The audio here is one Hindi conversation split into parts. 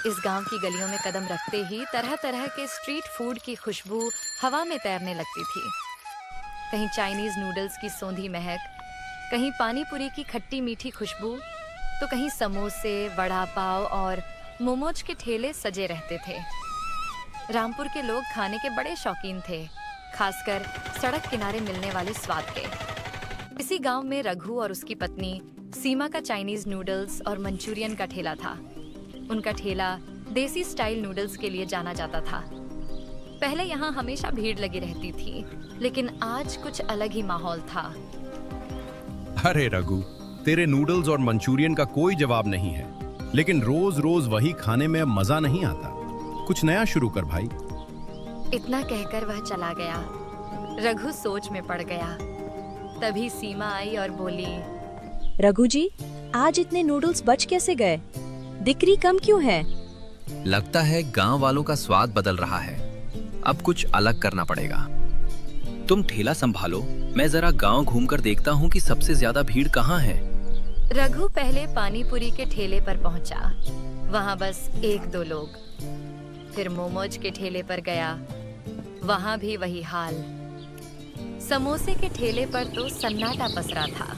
इस गांव की गलियों में कदम रखते ही तरह तरह के स्ट्रीट फूड की खुशबू हवा में तैरने लगती थी। कहीं चाइनीज नूडल्स की सौंधी महक, कहीं पानी पूरी की खट्टी मीठी खुशबू, तो कहीं समोसे, वड़ा पाव और मोमोज के ठेले सजे रहते थे। रामपुर के लोग खाने के बड़े शौकीन थे, खासकर सड़क किनारे मिलने वाले स्वाद के। इसी गांव में रघु और उसकी पत्नी सीमा का चाइनीज नूडल्स और मंचूरियन का ठेला था। उनका ठेला देसी स्टाइल नूडल्स के लिए जाना जाता था। पहले यहाँ हमेशा भीड़ लगी रहती थी, लेकिन आज कुछ अलग ही माहौल था। अरे रघु, तेरे नूडल्स और मंचूरियन का कोई जवाब नहीं है, लेकिन रोज रोज वही खाने में अब मजा नहीं आता। कुछ नया शुरू कर भाई। इतना कहकर वह चला गया। रघु सोच में पड़ गया। तभी सीमा आई और बोली, रघु जी, आज इतने नूडल्स बच कैसे गए? बिक्री कम क्यों है? लगता है गांव वालों का स्वाद बदल रहा है। अब कुछ अलग करना पड़ेगा। तुम ठेला संभालो, मैं जरा गांव घूमकर देखता हूँ कि सबसे ज्यादा भीड़ कहाँ है। रघु पहले पानीपुरी के ठेले पर पहुंचा। वहां बस एक दो लोग। फिर मोमोज के ठेले पर गया। वहां भी वही हाल। समोसे के ठेले पर तो सन्नाटा पसरा था।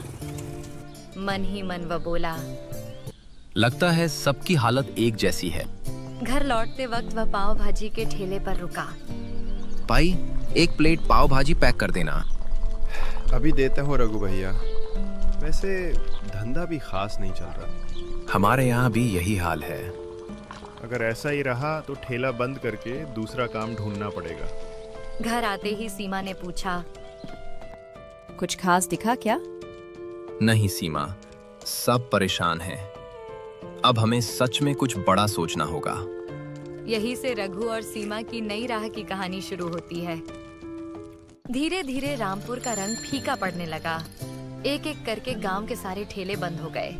मन ही मन वह बोला, लगता है सबकी हालत एक जैसी है। घर लौटते वक्त वह पाव भाजी के ठेले पर रुका। भाई, एक प्लेट पाव भाजी पैक कर देना। अभी देते हो रघु भैया। वैसे धंधा भी खास नहीं चल रहा। हमारे यहाँ भी यही हाल है। अगर ऐसा ही रहा तो ठेला बंद करके दूसरा काम ढूंढना पड़ेगा। घर आते ही सीमा ने पूछा, कुछ खास दिखा क्या? नहीं सीमा, सब परेशान हैं। अब हमें सच में कुछ बड़ा सोचना होगा। यही से रघु और सीमा की नई राह की कहानी शुरू होती है। धीरे धीरे रामपुर का रंग फीका पड़ने लगा। एक एक करके गांव के सारे ठेले बंद हो गए।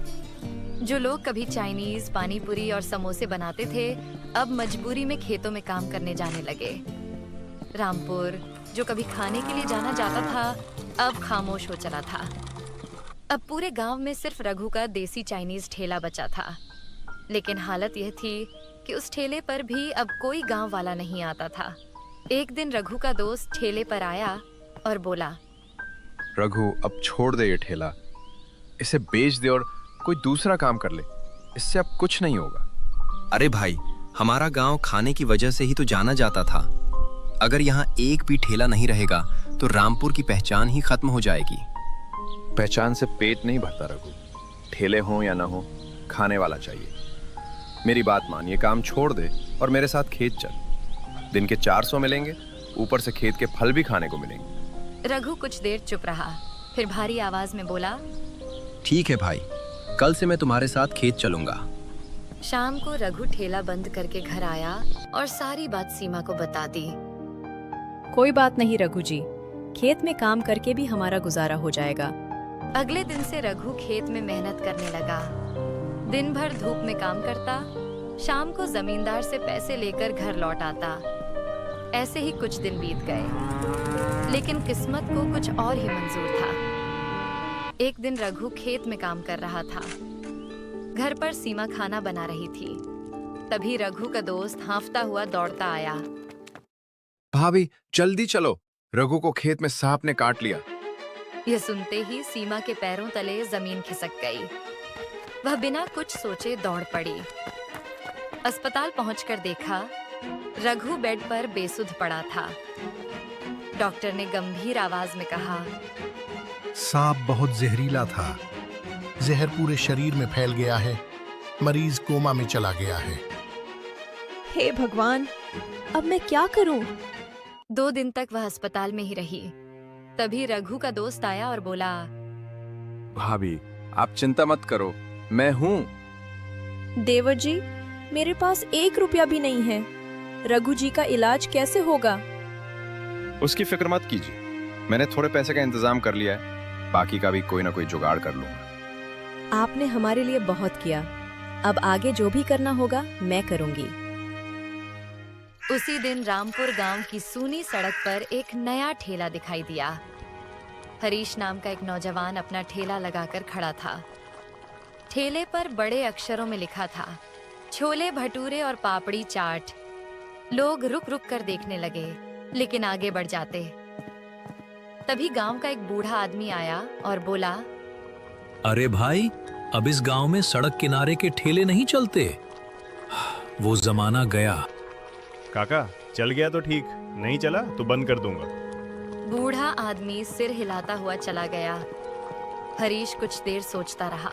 जो लोग कभी चाइनीज, पानीपुरी और समोसे बनाते थे, अब मजबूरी में खेतों में काम करने जाने लगे। रामपुर, जो कभी खाने के लिए जाना जाता था, अब खामोश हो चला था। अब पूरे गांव में सिर्फ रघु का देसी चाइनीज ठेला बचा था। लेकिन हालत यह थी कि उस ठेले पर भी अब कोई गांव वाला नहीं आता था। एक दिन रघु का दोस्त ठेले पर आया और बोला, रघु, अब छोड़ दे ये ठेला। इसे बेच दे और कोई दूसरा काम कर ले। इससे अब कुछ नहीं होगा। अरे भाई, हमारा गांव खाने की वजह से ही तो जाना जाता था। अगर यहाँ एक भी ठेला नहीं रहेगा तो रामपुर की पहचान ही खत्म हो जाएगी। पहचान से पेट नहीं भरता रघु। ठेले हो या ना हो, खाने वाला चाहिए। मेरी बात मान, ये काम छोड़ दे और मेरे साथ खेत चल। दिन के 400 मिलेंगे, ऊपर से खेत के फल भी खाने को मिलेंगे। रघु कुछ देर चुप रहा, फिर भारी आवाज में बोला, ठीक है भाई, कल से मैं तुम्हारे साथ खेत चलूंगा। शाम को रघु ठेला बंद करके घर आया और सारी बात सीमा को बता दी। कोई बात नहीं रघु जी, खेत में काम करके भी हमारा गुजारा हो जाएगा। अगले दिन से रघु खेत में मेहनत करने लगा। दिन भर धूप में काम करता, शाम को जमींदार से पैसे लेकर घर लौट आता। ऐसे ही कुछ दिन बीत गए, लेकिन किस्मत को कुछ और ही मंजूर था। एक दिन रघु खेत में काम कर रहा था। घर पर सीमा खाना बना रही थी। तभी रघु का दोस्त हांफता हुआ दौड़ता आया। भाभी, जल्दी चलो, रघु को खेत में सांप ने काट लिया। यह सुनते ही सीमा के पैरों तले जमीन खिसक गई। वह बिना कुछ सोचे दौड़ पड़ी। अस्पताल पहुंचकर देखा, रघु बेड पर बेसुध पड़ा था। डॉक्टर ने गंभीर आवाज में कहा, सांप बहुत जहरीला था। जहर पूरे शरीर में फैल गया है। मरीज कोमा में चला गया है। हे भगवान, अब मैं क्या करूं? 2 दिन तक वह अस्पताल में ही रही। तभी रघु का दोस्त आया और बोला, भाभी, आप चिंता मत करो, मैं हूँ। देवर जी, मेरे पास 1 रुपया भी नहीं है। रघु जी का इलाज कैसे होगा? उसकी फिक्र मत कीजिए, मैंने थोड़े पैसे का इंतजाम कर लिया है। बाकी का भी कोई ना कोई जुगाड़ कर लूंगा। आपने हमारे लिए बहुत किया। अब आगे जो भी करना होगा मैं करूंगी। उसी दिन रामपुर गांव की सूनी सड़क पर एक नया ठेला दिखाई दिया। हरीश नाम का एक नौजवान अपना ठेला लगाकर खड़ा था। ठेले पर बड़े अक्षरों में लिखा था, छोले भटूरे और पापड़ी चाट। लोग रुक रुक कर देखने लगे, लेकिन आगे बढ़ जाते। तभी गांव का एक बूढ़ा आदमी आया और बोला, अरे भाई, अब इस गांव में सड़क किनारे के ठेले नहीं चलते। वो जमाना गया। काका, चल गया तो ठीक, नहीं चला तो बंद कर दूंगा। बूढ़ा आदमी सिर हिलाता हुआ चला गया। हरीश कुछ देर सोचता रहा,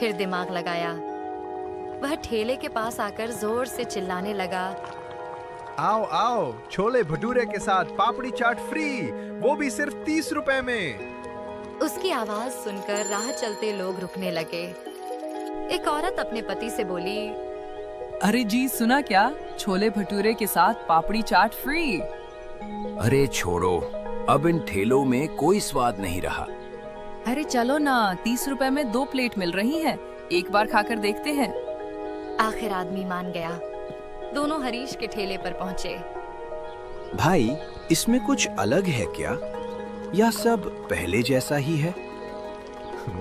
फिर दिमाग लगाया। वह ठेले के पास आकर जोर से चिल्लाने लगा, आओ आओ, छोले भटूरे के साथ पापड़ी चाट फ्री, वो भी सिर्फ 30 रुपए में। उसकी आवाज सुनकर राह चलते लोग रुकने लगे। एक औरत अपने पति से बोली, अरे जी, सुना क्या? छोले भटूरे के साथ पापड़ी चाट फ्री। अरे छोड़ो, अब इन ठेलों में कोई स्वाद नहीं रहा। अरे चलो ना, 30 रुपए में 2 प्लेट मिल रही हैं, एक बार खाकर देखते हैं। आखिर आदमी मान गया। दोनों हरीश के ठेले पर पहुंचे। भाई, इसमें कुछ अलग है क्या, या सब पहले जैसा ही है?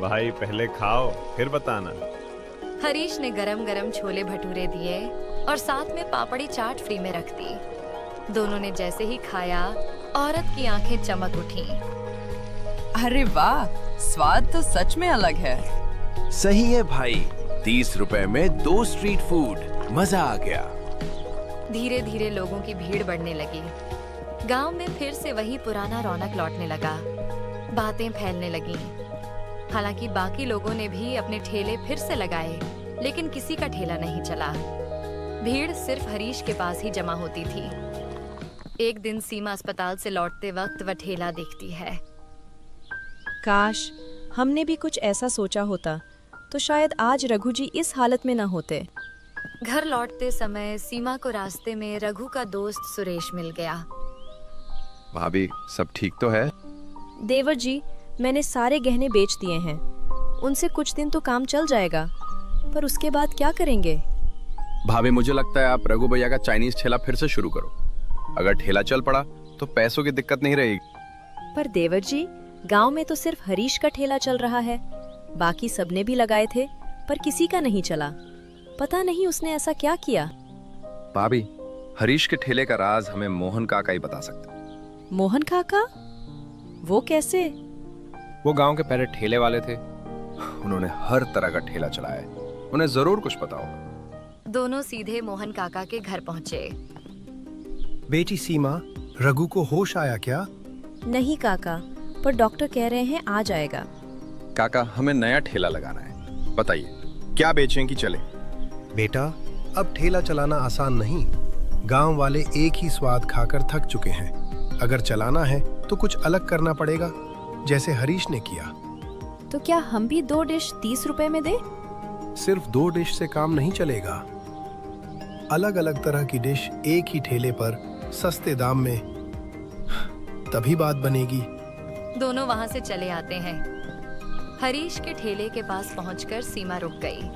भाई पहले खाओ फिर बताना। हरीश ने गरम गरम छोले भटूरे दिए और साथ में पापड़ी चाट फ्री में रख दी। दोनों ने जैसे ही खाया, औरत की आंखें चमक उठीं। अरे वाह, स्वाद तो सच में अलग है। सही है भाई, 30 रुपए में 2 स्ट्रीट फूड, मजा आ गया। धीरे धीरे लोगों की भीड़ बढ़ने लगी। गांव में फिर से वही पुराना रौनक लौटने लगा। बातें फैलने लगीं। हालांकि बाकी लोगों ने भी अपने ठेले फिर से लगाए, लेकिन किसी का ठेला नहीं चला। भीड़ सिर्फ हरीश के पास ही जमा होती थी। एक दिन सीमा अस्पताल से लौटते वक्त वह ठेला देखती है। काश हमने भी कुछ ऐसा सोचा होता तो शायद आज रघु जी इस हालत में न होते। घर लौटते समय सीमा को रास्ते में रघु का दोस्त सुरेश मिल गया। भाभी, सब ठीक तो है? देवर जी, मैंने सारे गहने बेच दिए हैं। उनसे कुछ दिन तो काम चल जाएगा, पर उसके बाद क्या करेंगे? भाभी, मुझे लगता है आप रघु भैया का चाइनीज ठेला फिर से शुरू करो। अगर ठेला चल पड़ा तो पैसों की दिक्कत नहीं रहेगी। पर देवर जी, गांव में तो सिर्फ हरीश का ठेला चल रहा है। बाकी सबने भी लगाए थे, पर किसी का नहीं चला। पता नहीं उसने ऐसा क्या किया। भाभी, हरीश के ठेले का राज हमें मोहन काका ही बता सकते। मोहन काका? वो कैसे? वो गांव के पहले ठेले वाले थे। उन्होंने हर तरह का ठेला चलाया है, उन्हें जरूर कुछ पता होगा। दोनों सीधे मोहन काका के घर पहुंचे। बेटी सीमा, रघु को होश आया क्या? नहीं काका, पर डॉक्टर कह रहे हैं आ जाएगा। काका, हमें नया ठेला लगाना है, बताइए क्या बेचें कि चले? बेटा, अब ठेला चलाना आसान नहीं। गांव वाले एक ही स्वाद खाकर थक चुके हैं। अगर चलाना है तो कुछ अलग करना पड़ेगा, जैसे हरीश ने किया। तो क्या हम भी 2 डिश 30 रुपए में दें? सिर्फ 2 डिश से काम नहीं चलेगा। अलग अलग तरह की डिश एक ही ठेले पर सस्ते दाम में, तभी बात बनेगी। दोनों वहां से चले आते हैं। हरीश के ठेले के पास पहुंचकर सीमा रुक गई।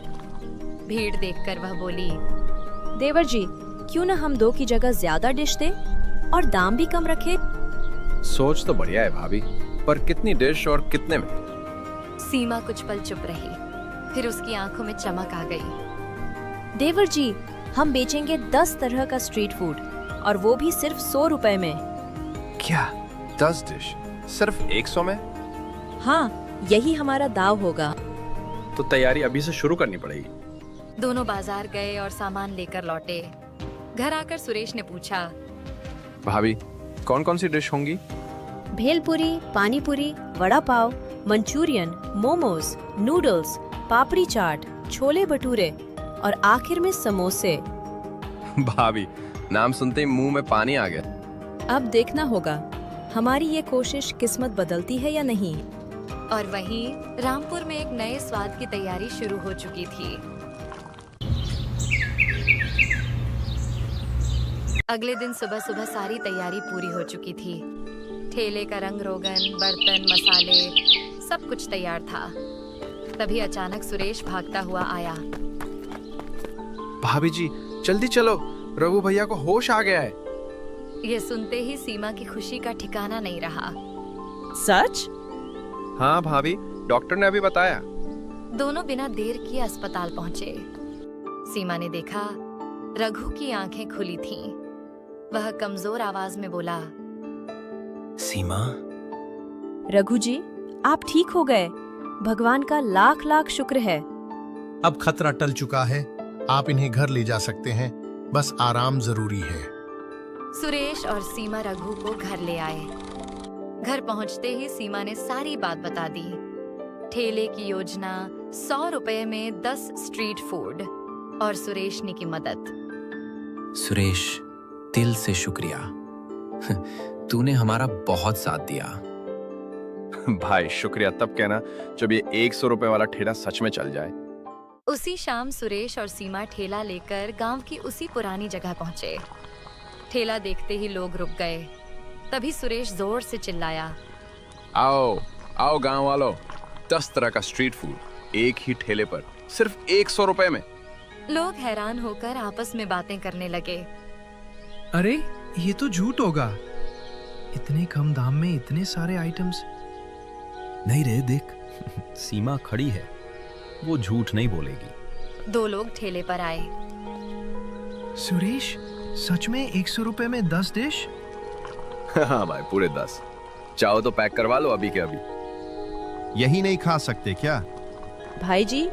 भीड़ देखकर वह बोली, देवर जी, क्यों ना हम 2 की जगह ज्यादा डिश दें और दाम भी कम रखे? सोच तो बढ़िया है भाभी, पर कितनी डिश और कितने में? सीमा कुछ पल चुप रही, फिर उसकी आंखों में चमक आ गई। देवर जी, हम बेचेंगे 10 तरह का स्ट्रीट फूड, और वो भी सिर्फ 100 रुपए में। क्या 10 डिश सिर्फ 100 में? हाँ, यही हमारा दाव होगा। तो तैयारी अभी से शुरू करनी पड़ेगी। दोनों बाजार गए और सामान लेकर लौटे। घर आकर सुरेश ने पूछा, भाभी, कौन कौन सी डिश होंगी? भेलपुरी, पानीपुरी, वड़ा पाव, मंचूरियन, मोमोज, नूडल्स, पापड़ी चाट, छोले भटूरे और आखिर में समोसे। भाभी, नाम सुनते ही मुंह में पानी आ गया। अब देखना होगा हमारी ये कोशिश किस्मत बदलती है या नहीं। और वहीं रामपुर में एक नए स्वाद की तैयारी शुरू हो चुकी थी। अगले दिन सुबह सुबह सारी तैयारी पूरी हो चुकी थी। ठेले का रंग रोगन, बर्तन, मसाले, सब कुछ तैयार था। तभी अचानक सुरेश भागता हुआ आया। भाभी जी, जल्दी चलो, रघु भैया को होश आ गया है। ये सुनते ही सीमा की खुशी का ठिकाना नहीं रहा। सच? हाँ भाभी, डॉक्टर ने अभी बताया। दोनों बिना देर किए अस्पताल पहुंचे। सीमा ने देखा रघु की आंखें खुली थीं। वह कमजोर आवाज में बोला, सीमा, रघु जी, आप ठीक हो गए। भगवान का लाख लाख शुक्र है। अब खतरा टल चुका है, आप इन्हें घर ले जा सकते हैं, बस आराम जरूरी है। सुरेश और सीमा रघु को घर ले आए। घर पहुंचते ही सीमा ने सारी बात बता दी। ठेले की योजना, 100 रुपए में 10 स्ट्रीट फूड और सुरेश ने की मदद। सुरेश, दिल से शुक्रिया। तूने हमारा बहुत साथ दिया। भाई शुक्रिया तब कहना जब ये 100 रुपए वाला ठेला सच में चल जाए। उसी शाम सुरेश और सीमा ठेला लेकर गांव की उसी पुरानी जगह पहुंचे। ठेला देखते ही लोग रुक गए। तभी सुरेश जोर से चिल्लाया, आओ आओ गांव वालों, 10 तरह का स्ट्रीट फूड एक ही ठेले पर, सिर्फ 100 रुपए में। लोग हैरान होकर आपस में बातें करने लगे। अरे ये तो झूठ होगा, इतने कम दाम में इतने सारे आइटम्स। नहीं रे, देख सीमा खड़ी है, वो झूठ नहीं बोलेगी। 2 लोग ठेले पर आए। सुरेश, सच में 100 रुपए में 10 डिश? हाँ भाई, पूरे 10। चाहो तो पैक करवा लो अभी के अभी। यही नहीं खा सकते क्या? भाई जी,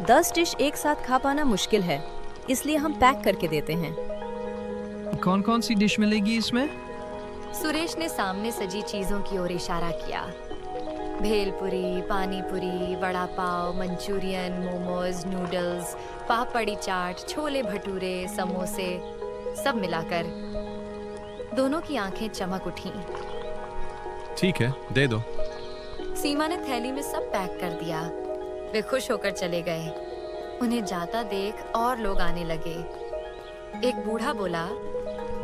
10 डिश एक साथ खा पाना मुश्किल है, इसलिए हम पैक करके देते हैं। कौन कौन सी डिश मिलेगी इसमें? सुरेश ने सामने सजी चीजों की ओर इशारा किया। भेलपुरी, पानीपुरी, वड़ा पाव, मंचूरियन, मोमोज, नूडल्स, पापड़ी चाट, छोले भटूरे, समोसे, सब मिलाकर। दोनों की आंखें चमक उठीं। ठीक है, दे दो। सीमा ने थैली में सब पैक कर दिया। वे खुश होकर चले गए। उन्हें जाता देख और लोग आने लगे। एक बूढ़ा बोला,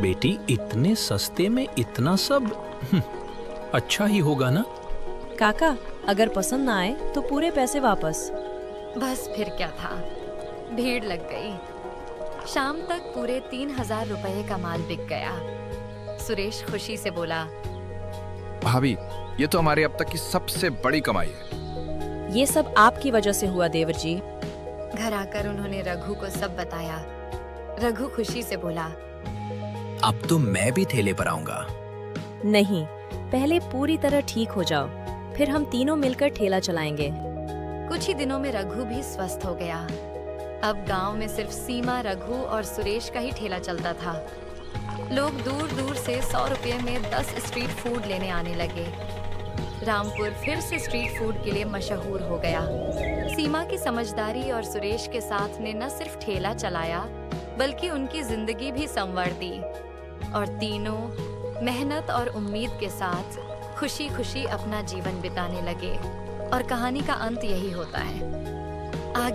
बेटी, इतने सस्ते में इतना सब अच्छा ही होगा ना? काका, अगर पसंद ना आए तो पूरे पैसे वापस। बस फिर क्या था, भीड़ लग गई। शाम तक पूरे 3000 रुपए का माल बिक गया। सुरेश खुशी से बोला, भाभी, ये तो हमारी अब तक की सबसे बड़ी कमाई है। ये सब आपकी वजह से हुआ देवर जी। घर आकर उन्होंने रघु को सब बताया। रघु खुशी से बोला, अब तो मैं भी ठेले पर आऊंगा। नहीं, पहले पूरी तरह ठीक हो जाओ, फिर हम तीनों मिलकर ठेला चलाएंगे। कुछ ही दिनों में रघु भी स्वस्थ हो गया। अब गांव में सिर्फ सीमा, रघु और सुरेश का ही ठेला चलता था। लोग दूर दूर से 100 रुपये में 10 स्ट्रीट फूड लेने आने लगे। रामपुर फिर से स्ट्रीट फूड के लिए मशहूर हो गया। सीमा की समझदारी और सुरेश के साथ ने न सिर्फ ठेला चलाया, बल्कि उनकी जिंदगी भी संवर दी और तीनों मेहनत और उम्मीद के साथ खुशी खुशी अपना जीवन बिताने लगे। और कहानी का अंत यही होता है।